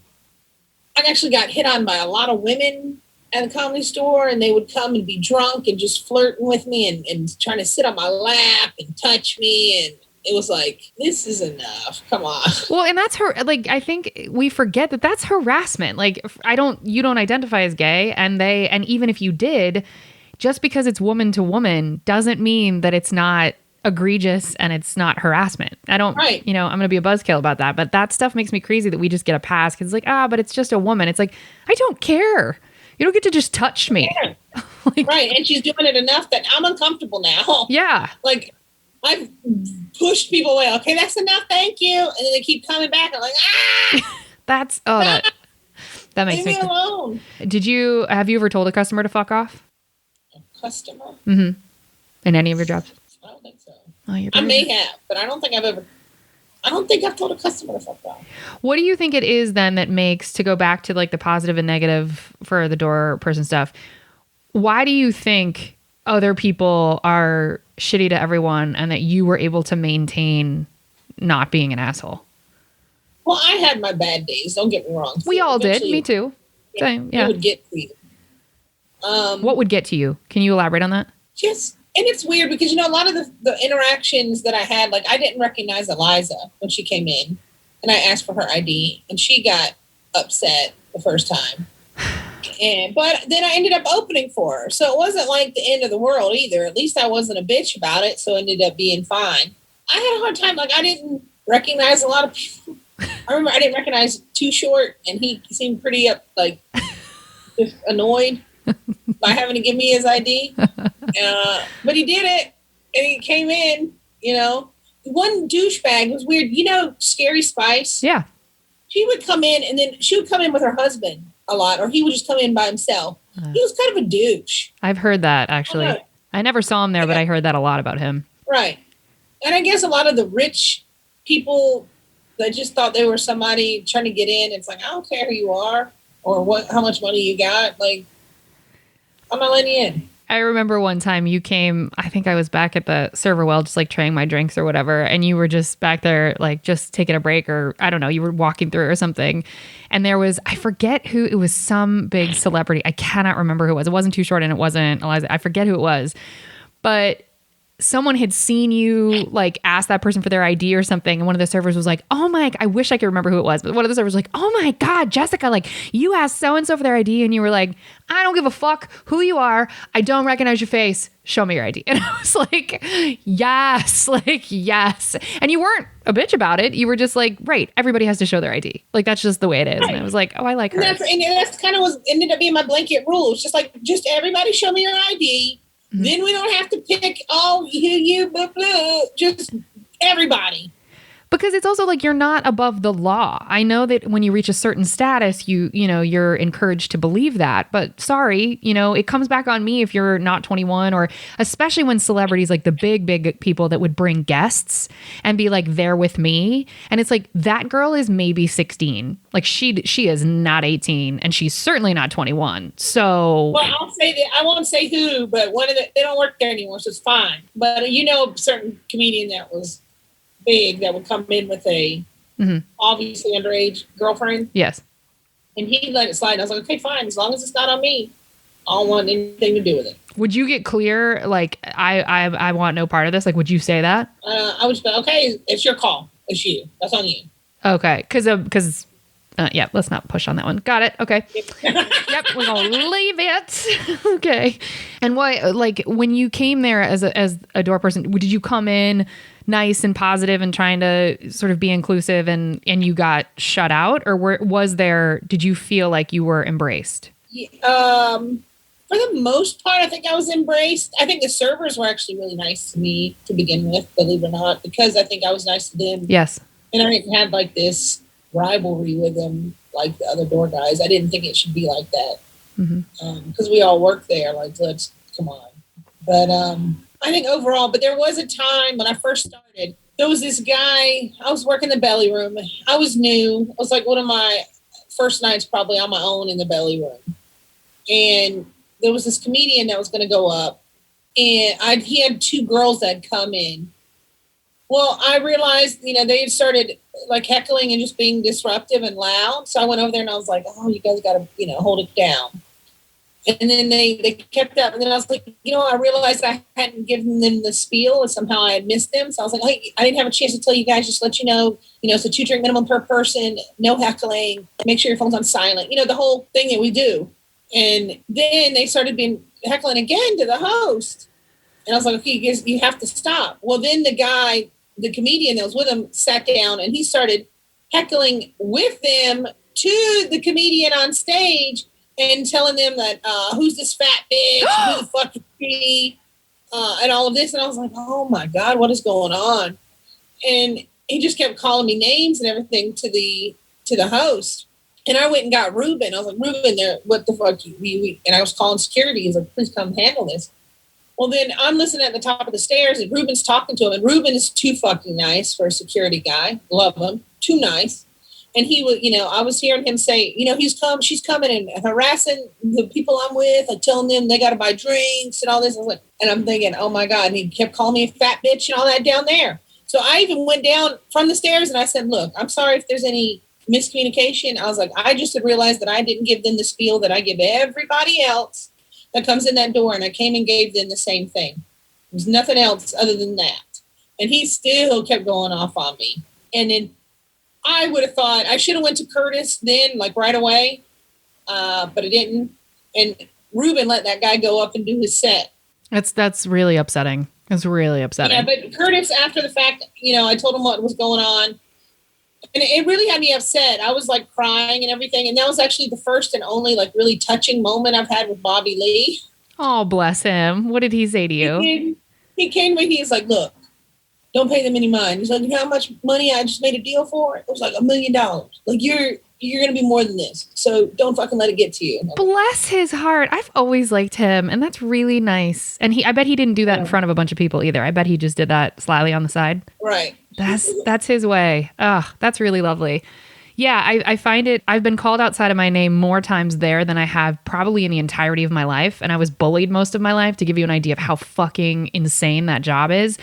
I actually got hit on by a lot of women at the Comedy Store, and they would come and be drunk and just flirting with me and trying to sit on my lap and touch me. And it was like, this is enough. Come on. Well, and that's her. Like, I think we forget that that's harassment. Like, you don't identify as gay, and even if you did, just because it's woman to woman doesn't mean that it's not egregious and it's not harassment. I don't, right. I'm going to be a buzzkill about that, but that stuff makes me crazy that we just get a pass because it's like, but it's just a woman. It's like, I don't care. You don't get to just touch me. Yeah. Right. And she's doing it enough that I'm uncomfortable now. Yeah. Like, I've pushed people away. Okay, that's enough. Thank you. And then they keep coming back. I'm like, that makes me alone. Have you ever told a customer to fuck off? A customer? Mm-hmm. In any of your jobs? I don't think so. Oh, I may have, but I don't think I've told a customer to fuck off. What do you think it is then that makes, to go back to like the positive and negative for the door person stuff, why do you think other people are shitty to everyone and that you were able to maintain not being an asshole? Well, I had my bad days. Don't get me wrong. We all did. Me too. Same. Yeah. It would get to you. What would get to you? Can you elaborate on that? And it's weird because, a lot of the interactions that I had, like I didn't recognize Eliza when she came in and I asked for her ID and she got upset the first time. But then I ended up opening for her. So it wasn't like the end of the world either. At least I wasn't a bitch about it. So it ended up being fine. I had a hard time. Like I didn't recognize a lot of people. I remember I didn't recognize Too Short and he seemed pretty just annoyed by having to give me his ID. But he did it and he came in, One douchebag was weird. Scary Spice? Yeah. She would come in and then she would come in with her husband a lot, or he would just come in by himself. He was kind of a douche. I've heard that, actually. Okay. I never saw him there, but I heard that a lot about him. Right. And I guess a lot of the rich people that just thought they were somebody trying to get in, it's like, I don't care who you are or how much money you got. Like, I'm not letting you in. I remember one time you came, I think I was back at the server well, just like trying my drinks or whatever. And you were just back there, like just taking a break or I don't know, you were walking through or something. And there was, I forget who, it was some big celebrity. I cannot remember who it was. It wasn't Too Short and it wasn't Eliza. I forget who it was, but someone had seen you like ask that person for their ID or something. And one of the servers was like, oh my, I wish I could remember who it was. But one of the servers was like, oh my God, Jessica, like you asked so-and-so for their ID. And you were like, I don't give a fuck who you are. I don't recognize your face. Show me your ID. And I was like, yes, yes. And you weren't a bitch about it. You were just like, right, everybody has to show their ID. Like, that's just the way it is. Right. And I was like, oh, I like her. And that's kind of ended up being my blanket rule. It's just like, just everybody show me your ID. Mm-hmm. Then we don't have to pick, you, blah, blah, just everybody. Because it's also like you're not above the law. I know that when you reach a certain status, you're encouraged to believe that. But sorry, it comes back on me if you're not 21, or especially when celebrities like the big people that would bring guests and be like, they're with me. And it's like, that girl is maybe 16. Like she is not 18 and she's certainly not 21. So. Well, I'll say that I won't say who, but they don't work there anymore. So it's fine. But a certain comedian that was big that would come in with a obviously underage girlfriend. Yes. And he let it slide. I was like, okay, fine, as long as it's not on me. I don't want anything to do with it. Would you get clear, like, I want no part of this? Like, would you say that? I would say, okay, it's your call. It's you. That's on you. Okay. Because yeah, let's not push on that one. Got it. Okay. Yep, we're gonna leave it. Okay. And what, like, when you came there as a door person, did you come in nice and positive and trying to sort of be inclusive, and you got shut out, or did you feel like you were embraced? For the most part, I think I was embraced. I think the servers were actually really nice to me to begin with, believe it or not, because I think I was nice to them. Yes. And I didn't have like this rivalry with them like the other door guys. I didn't think it should be like that. Because we all work there. Like, let's come on. But I think overall, but there was a time when I first started, there was this guy, I was working the belly room. I was new. It was like one of my first nights probably on my own in the belly room. And there was this comedian that was going to go up, and he had two girls that had come in. Well, I realized, they had started like heckling and just being disruptive and loud. So I went over there and I was like, oh, you guys got to, hold it down. And then they kept up. And then I was like, I realized I hadn't given them the spiel and somehow I had missed them. So I was like, hey, I didn't have a chance to tell you guys, just let you know, it's a 2-drink minimum per person, no heckling, make sure your phone's on silent, the whole thing that we do. And then they started being heckling again to the host. And I was like, okay, you have to stop. Well, then the comedian that was with him sat down and he started heckling with them to the comedian on stage and telling them that, who's this fat bitch? Who the fuck is she? And all of this. And I was like, oh my God, what is going on? And he just kept calling me names and everything to the host. And I went and got Ruben. I was like, Ruben, what the fuck? And I was calling security. He's like, please come handle this. Well, then I'm listening at the top of the stairs and Ruben's talking to him. And Ruben is too fucking nice for a security guy. Love him. Too nice. And he was, I was hearing him say, she's coming and harassing the people I'm with and telling them they got to buy drinks and all this. And I'm thinking, oh my God. And he kept calling me a fat bitch and all that down there. So I even went down from the stairs and I said, look, I'm sorry if there's any miscommunication. I was like, I just had realized that I didn't give them the spiel that I give everybody else that comes in that door. And I came and gave them the same thing. There's nothing else other than that. And he still kept going off on me. And then I would have thought I should have went to Curtis then, like right away. But I didn't. And Ruben let that guy go up and do his set. That's really upsetting. It's really upsetting. Yeah, but Curtis, after the fact, I told him what was going on. And it really had me upset. I was like crying and everything. And that was actually the first and only like really touching moment I've had with Bobby Lee. Oh, bless him. What did he say to you? He came to me. He's like, look, don't pay them any mind. He's like, you know how much money I just made a deal for? It was like $1 million. Like you're going to be more than this. So don't fucking let it get to you. Bless his heart. I've always liked him. And that's really nice. And I bet he didn't do that in front of a bunch of people either. I bet he just did that slyly on the side. Right. That's his way. Oh, that's really lovely. Yeah, I find it, I've been called outside of my name more times there than I have probably in the entirety of my life. And I was bullied most of my life, to give you an idea of how fucking insane that job is.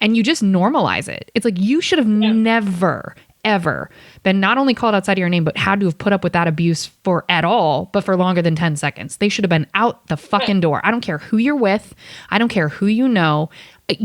And you just normalize it. It's like you should have never, ever been not only called outside of your name, but had to have put up with that abuse at all, but for longer than 10 seconds. They should have been out the fucking door. I don't care who you're with. I don't care who you know.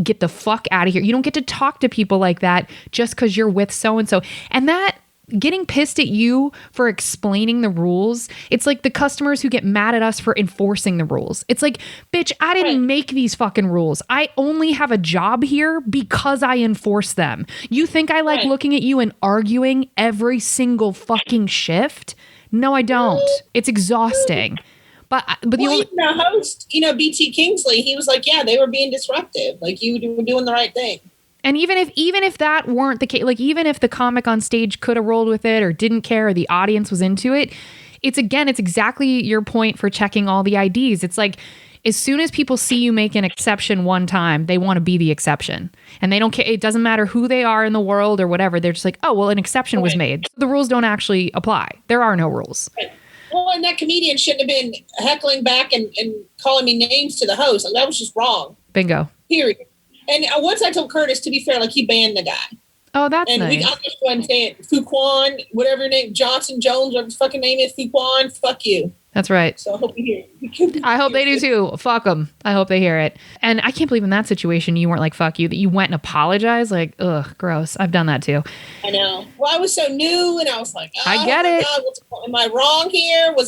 Get the fuck out of here. You don't get to talk to people like that just because you're with so-and-so. And that getting pissed at you for explaining the rules, it's like the customers who get mad at us for enforcing the rules. It's like, bitch, I didn't make these fucking rules. I only have a job here because I enforce them. You think I like looking at you and arguing every single fucking shift? No, I don't. It's exhausting. But even the host, BT Kingsley, he was like, yeah, they were being disruptive. Like you were doing the right thing. And even if that weren't the case, like even if the comic on stage could have rolled with it or didn't care or the audience was into it, it's exactly your point for checking all the IDs. It's like, as soon as people see you make an exception one time, they want to be the exception. And they don't care. It doesn't matter who they are in the world or whatever. They're just like, oh, well, an exception was made. So the rules don't actually apply. There are no rules. Right. Well, and that comedian shouldn't have been heckling back and calling me names to the host. Like, that was just wrong. Bingo. Period. And once I told Curtis, to be fair, like he banned the guy. Oh, that's and nice. And I'm just going to say it. Fuquan, whatever your name, Johnson, Jones, whatever his fucking name is, Fuquan, fuck you. That's right. So I hope you hear it. I hope they do too. Fuck them. I hope they hear it. And I can't believe in that situation you weren't like, fuck you, that you went and apologized. Like, ugh, gross. I've done that too. I know. Well, I was so new and I was like, I get it. God, am I wrong here? What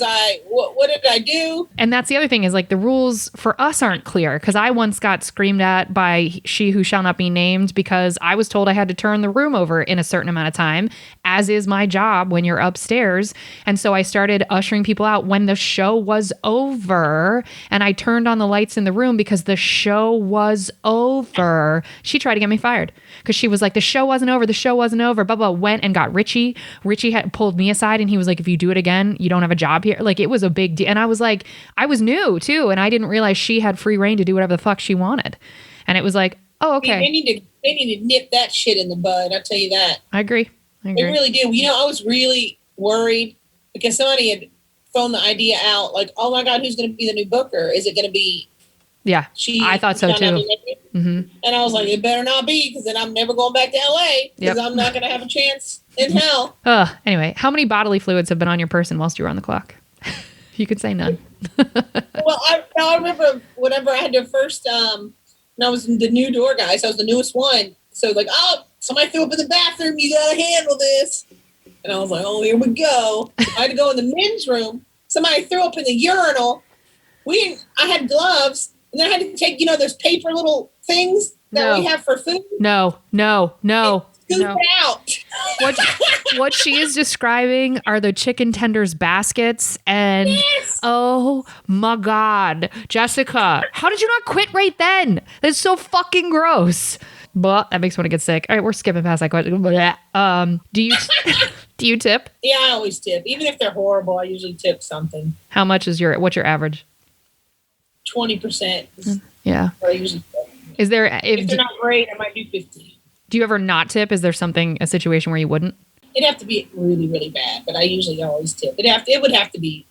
did I do? And that's the other thing is like the rules for us aren't clear because I once got screamed at by she who shall not be named because I was told I had to turn the room over in a certain amount of time, as is my job when you're upstairs. And so I started ushering people out when the show was over and I turned on the lights in the room because the show was over. She tried to get me fired because she was like, the show wasn't over. The show wasn't over. Blah, blah. Went and got Richie. Richie had pulled me aside and he was like, if you do it again, you don't have a job here. Like it was a big deal. And I was like, I was new too. And I didn't realize she had free reign to do whatever the fuck she wanted. And it was like, oh, okay. They need to nip that shit in the bud. I'll tell you that. I agree. They really do. You know, I was really worried because somebody had thrown the idea out like, oh my God, who's going to be the new booker? Is it going to be Yeah, I thought so too. Mm-hmm. And I was like, it better not be because then I'm never going back to LA because I'm not going to have a chance in hell. Anyway, how many bodily fluids have been on your person whilst you were on the clock? You could say none. Well, I remember whenever I had to first, when I was the new door guy, so I was the newest one. So like, oh, somebody threw up in the bathroom. You got to handle this. And I was like, oh, here we go. I had to go in the men's room. Somebody threw up in the urinal. I had gloves. And then I had to take, those paper little things that we have for food. No. Scoop it out. What she is describing are the chicken tenders baskets. And oh my God, Jessica, how did you not quit right then? That's so fucking gross. But that makes me want to get sick. All right, we're skipping past that question. Do you tip? Yeah, I always tip. Even if they're horrible, I usually tip something. How much is what's your average? 20%. Yeah. What I usually tip. Is there, if they're not great, I might do 50. Do you ever not tip? Is there a situation where you wouldn't? It'd have to be really, really bad, but I usually always tip. It would have to be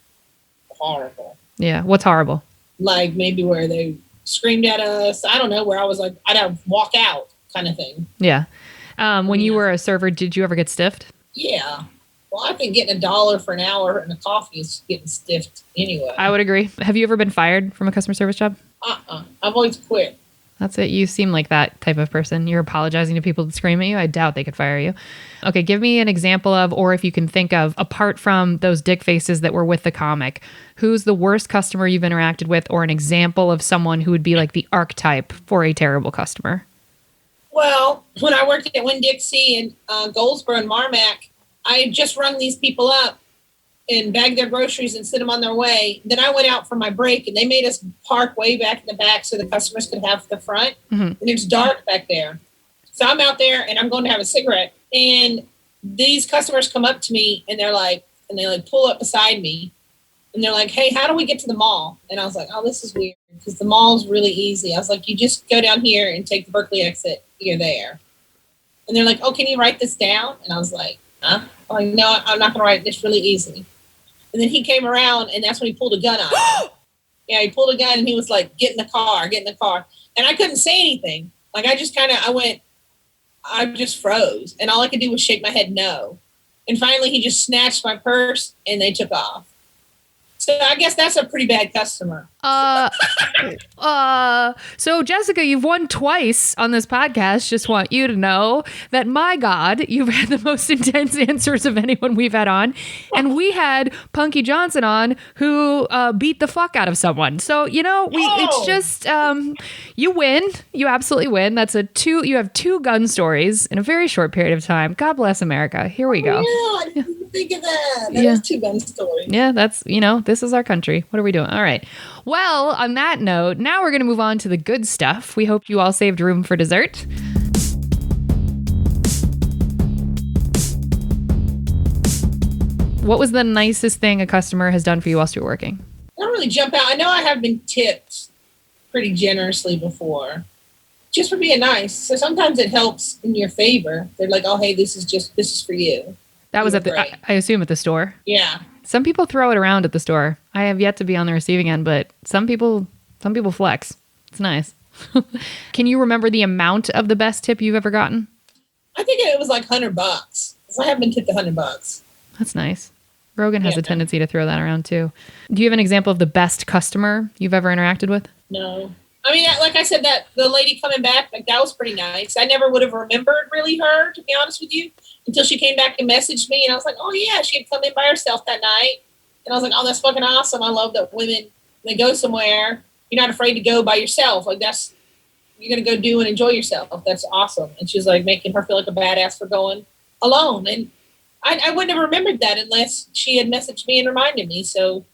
horrible. Yeah. What's horrible? Like maybe where they screamed at us. I don't know, where I was like, I'd have to walk out kind of thing. Yeah. When you were a server, did you ever get stiffed? Yeah. Well, I think getting $1 for an hour and a coffee is getting stiffed anyway. I would agree. Have you ever been fired from a customer service job? I've always quit. That's it. You seem like that type of person. You're apologizing to people that scream at you. I doubt they could fire you. Okay, give me an example of, or if you can think of, apart from those dick faces that were with the comic, who's the worst customer you've interacted with, or an example of someone who would be like the archetype for a terrible customer? Well, when I worked at Winn-Dixie and Goldsboro and Marmac, I had just rung these people up and bagged their groceries and sent them on their way. Then I went out for my break and they made us park way back in the back so the customers could have the front. Mm-hmm. And it's dark back there. So I'm out there and I'm going to have a cigarette. And these customers come up to me and they pull up beside me. And they're like, hey, how do we get to the mall? And I was like, oh, this is weird because the mall's really easy. I was like, you just go down here and take the Berkeley exit. You're there. And they're like, oh, can you write this down? And I was like, huh? I'm like, no, I'm not going to write this really easily. And then he came around and that's when he pulled a gun on. Yeah, he pulled a gun and he was like, get in the car. And I couldn't say anything. Like I just froze. And all I could do was shake my head no. And finally he just snatched my purse and they took off. So I guess that's a pretty bad customer. So Jessica, you've won twice on this podcast. Just want you to know that, my God, you've had the most intense answers of anyone we've had on. And we had Punky Johnson on who beat the fuck out of someone. So, it's just, you win. You absolutely win. You have 2 gun stories in a very short period of time. God bless America. Here we go. Yeah, I didn't think of that. That is 2 gun stories. Yeah, that's, this is our country. What are we doing? All right. Well, on that note, now we're going to move on to the good stuff. We hope you all saved room for dessert. What was the nicest thing a customer has done for you whilst you were working? I don't really jump out. I know I have been tipped pretty generously before, just for being nice. So sometimes it helps in your favor. They're like, oh, hey, this is for you. That was I assume at the store. Yeah. Some people throw it around at the store. I have yet to be on the receiving end, but some people flex. It's nice. Can you remember the amount of the best tip you've ever gotten? I think it was like $100. So I have been tipped $100. That's nice. Rogan has a tendency to throw that around too. Do you have an example of the best customer you've ever interacted with? No. I mean, like I said, that the lady coming back, like that was pretty nice. I never would have remembered really her, to be honest with you, until she came back and messaged me. And I was like, oh yeah, she had come in by herself that night. And I was like, oh, that's fucking awesome. I love that women, they go somewhere, you're not afraid to go by yourself. Like you're going to go do and enjoy yourself. That's awesome. And she was like making her feel like a badass for going alone. And I wouldn't have remembered that unless she had messaged me and reminded me. So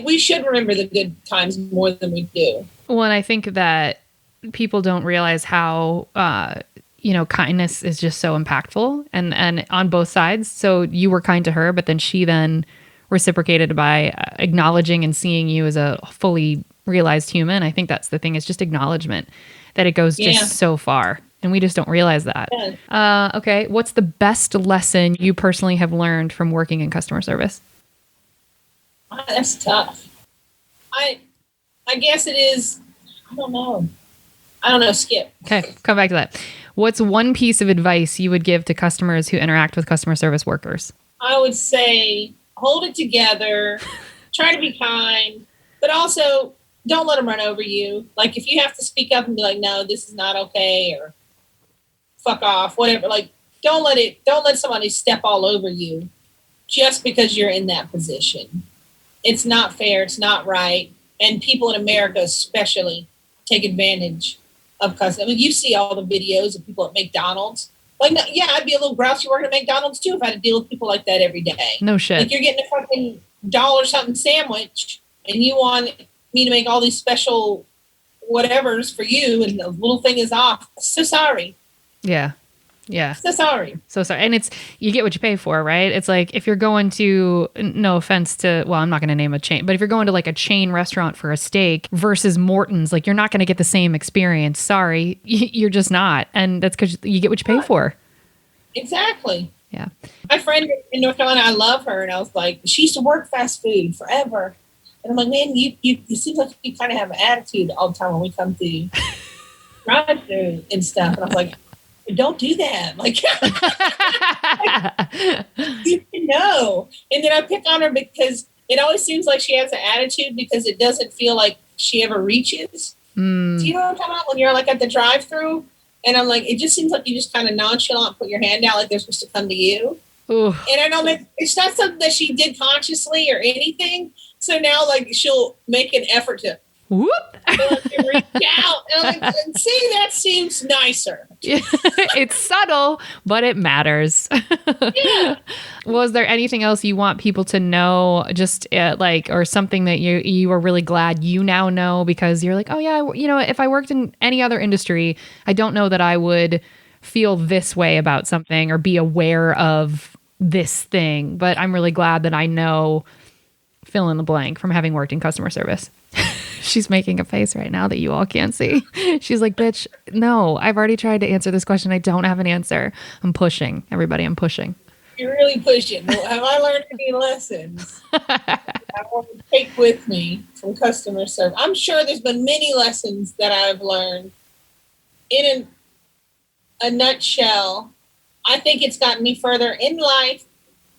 we should remember the good times more than we do. Well, and I think that people don't realize how, kindness is just so impactful and on both sides. So you were kind to her, but then she then reciprocated by acknowledging and seeing you as a fully realized human. I think that's the thing, is just acknowledgement that it goes just so far. And we just don't realize that. Yeah. Okay. What's the best lesson you personally have learned from working in customer service? That's tough. I guess it is. I don't know. Skip. Okay. Come back to that. What's one piece of advice you would give to customers who interact with customer service workers? I would say hold it together, try to be kind, but also don't let them run over you. Like if you have to speak up and be like, no, this is not okay, or fuck off, whatever. Like don't let somebody step all over you just because you're in that position. It's not fair. It's not right. And people in America especially take advantage of customers. I mean, you see all the videos of people at McDonald's. Like, yeah, I'd be a little grouchy working at McDonald's too if I had to deal with people like that every day. No shit. Like you're getting a fucking $1 sandwich and you want me to make all these special whatevers for you and the little thing is off. So sorry. Yeah. Yeah. So sorry. And you get what you pay for, right? It's like if you're going to, no offense to, well, I'm not going to name a chain, but if you're going to like a chain restaurant for a steak versus Morton's, like you're not going to get the same experience. Sorry. You're just not. And that's because you get what you pay for. Exactly. Yeah. My friend in North Carolina, I love her. And I was like, she used to work fast food forever. And I'm like, man, you seem like you kind of have an attitude all the time when we come to drive-through and stuff. And I was like, don't do that. Like, you know. And then I pick on her because it always seems like she has an attitude because it doesn't feel like she ever reaches. Do you know what I'm talking about? When you're like at the drive-through and I'm like, it just seems like you just kind of nonchalant put your hand out like they're supposed to come to you. Ooh. And I know it's not something that she did consciously or anything. So now like she'll make an effort to whoop. Reach out and see, that seems nicer. It's subtle, but it matters. Yeah. Was there anything else you want people to know, just or something that you are really glad you now know because you're like, oh yeah, if I worked in any other industry, I don't know that I would feel this way about something or be aware of this thing, but I'm really glad that I know fill in the blank from having worked in customer service. She's making a face right now that you all can't see. She's like, bitch, no, I've already tried to answer this question. I don't have an answer. I'm pushing. Everybody, I'm pushing. You're really pushing. Well, have I learned any lessons I want to take with me from customer service? I'm sure there's been many lessons that I've learned. In a nutshell, I think it's gotten me further in life,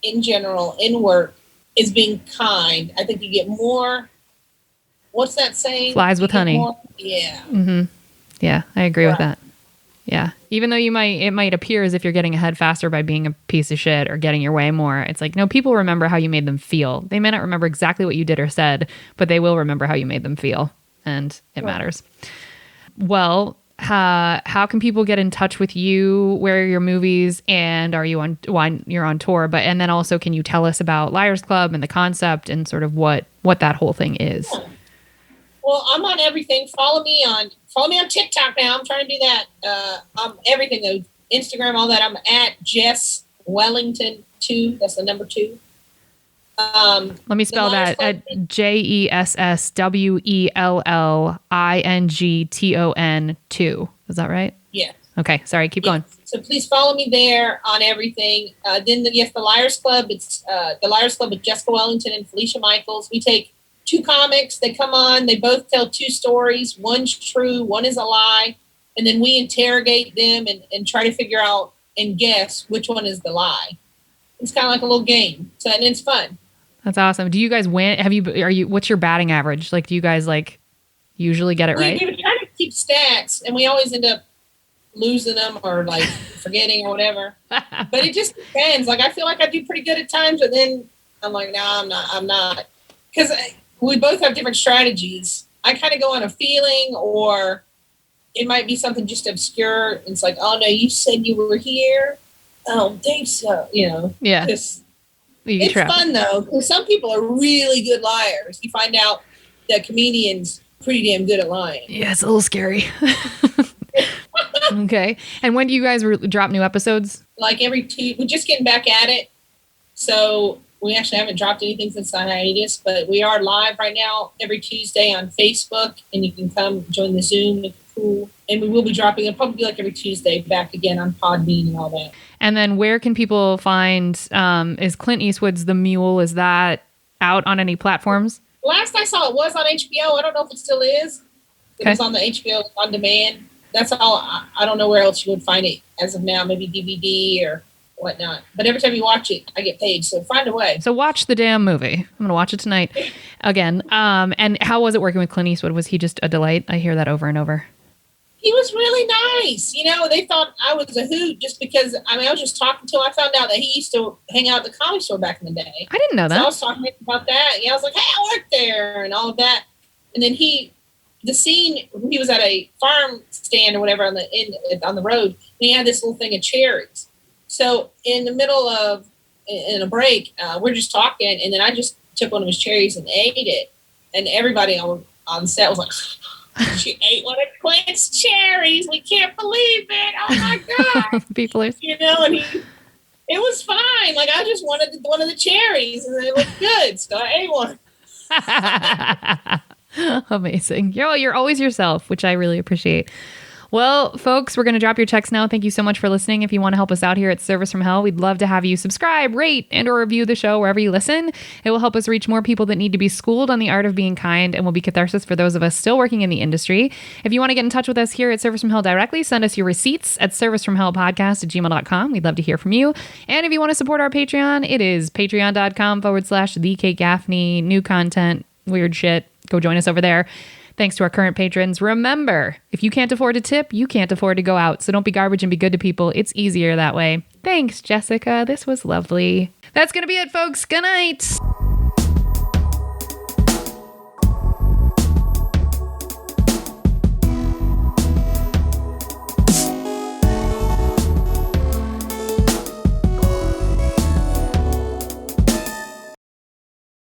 in general, in work, is being kind. I think you get more... What's that saying? Flies with honey. Yeah. Mm-hmm. Yeah, I agree with that. Yeah. Even though it might appear as if you're getting ahead faster by being a piece of shit or getting your way more. It's like, no, people remember how you made them feel. They may not remember exactly what you did or said, but they will remember how you made them feel. And it matters. Well, how can people get in touch with you? Where are your movies? And are you you're on tour? And then also, can you tell us about Liars Club and the concept and sort of what that whole thing is? Yeah. Well, I'm on everything. Follow me on TikTok now. I'm trying to do that. Everything though, Instagram, all that. I'm at Jess Wellington 2. That's the number 2. Let me spell that at JESSWELLINGTON 2. Is that right? Yeah. Okay. Sorry. Keep going. So please follow me there on everything. Then the Liars Club. It's the Liars Club with Jessica Wellington and Felicia Michaels. We take 2 comics, they come on, they both tell 2 stories. One's true, one is a lie. And then we interrogate them and try to figure out and guess which one is the lie. It's kind of like a little game. So, and it's fun. That's awesome. Do you guys win? What's your batting average? Like, do you guys like usually get it right? We try to keep stats, and we always end up losing them or like forgetting or whatever. But it just depends. Like, I feel like I do pretty good at times, but then I'm like, no, I'm not. Because we both have different strategies. I kind of go on a feeling, or it might be something just obscure. It's like, oh no, you said you were here. I don't think so. Yeah. It's fun though, because some people are really good liars. You find out that comedians pretty damn good at lying. Yeah, it's a little scary. Okay. And when do you guys drop new episodes? Like every two. We're just getting back at it, so we actually haven't dropped anything since the hiatus. But we are live right now every Tuesday on Facebook, and you can come join the Zoom if you're cool. And we will be dropping it probably like every Tuesday back again on Podbean and all that. And then where can people find, is Clint Eastwood's The Mule, is that out on any platforms? Last I saw it was on HBO. I don't know if it still is. It was on the HBO on demand. That's all. I don't know where else you would find it as of now, maybe DVD or whatnot. But every time you watch it, I get paid. So find a way. So watch the damn movie. I'm going to watch it tonight again. And how was it working with Clint Eastwood? Was he just a delight? I hear that over and over. He was really nice. They thought I was a hoot just because, I was just talking to him. I found out that he used to hang out at the comedy store back in the day. I didn't know that. So I was talking to him about that. Yeah, I was like, hey, I worked there and all of that. And then he was at a farm stand or whatever on the road, and he had this little thing of cherries. So in the middle of, in a break, we're just talking, and then I just took one of his cherries and ate it. And everybody on set was like, she ate one of Clint's cherries. We can't believe it. Oh my God. People are, and it was fine. Like, I just wanted one of the cherries, and they looked good. So I ate one. Amazing. You're always yourself, which I really appreciate. Well, folks, we're going to drop your checks now. Thank you so much for listening. If you want to help us out here at Service from Hell, we'd love to have you subscribe, rate, and or review the show wherever you listen. It will help us reach more people that need to be schooled on the art of being kind and will be catharsis for those of us still working in the industry. If you want to get in touch with us here at Service from Hell directly, send us your receipts at servicefromhellpodcast@gmail.com. We'd love to hear from you. And if you want to support our Patreon, it is patreon.com/The Kate Gaffney. New content, weird shit. Go join us over there. Thanks to our current patrons. Remember, if you can't afford to tip, you can't afford to go out. So don't be garbage and be good to people. It's easier that way. Thanks, Jessica. This was lovely. That's going to be it, folks. Good night.